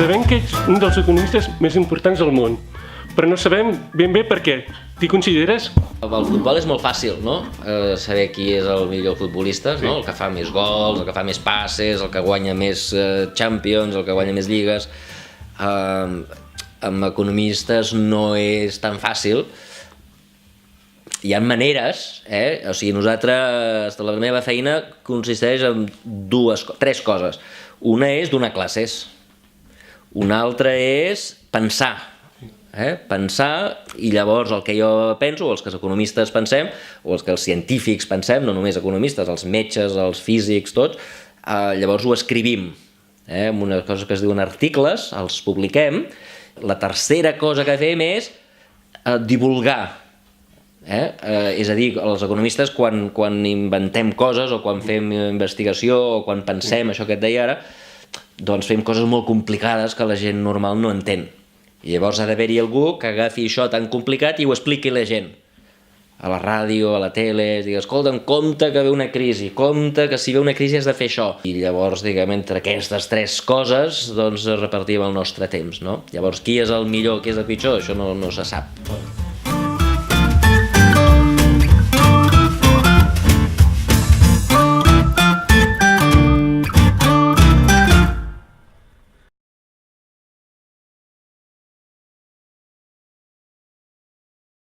Sabem que ets un dels economistes més importants del món, però no sabem ben bé per què. T'hi consideres? El futbol és molt fàcil, no? Saber qui és el millor futbolista, no? El que fa més gols, el que fa més passes, el que guanya més Champions, el que guanya més lligues. Amb economistes no és tan fàcil. Hi ha maneres, o sigui, nosaltres, la meva feina consisteix en tres coses. Una és donar classes, una altra és pensar, pensar, i llavors el que jo penso, o els que els economistes pensem, o els que els científics pensem, no només economistes, els metges, els físics, tots, llavors ho escrivim, amb unes coses que es diuen articles, els publiquem. La tercera cosa que fem és divulgar. És a dir, els economistes quan inventem coses o quan fem investigació o quan pensem això que et deia ara, doncs fem coses molt complicades que la gent normal no entén. I llavors ha d'haver-hi algú que agafi això tan complicat i ho expliqui a la gent. A la ràdio, a la tele, digui, escolta, compte que ve una crisi, compte que si ve una crisi has de fer això. I llavors, diguem, entre aquestes tres coses, doncs repartim el nostre temps, no? Llavors, qui és el millor, qui és el pitjor, això no se sap.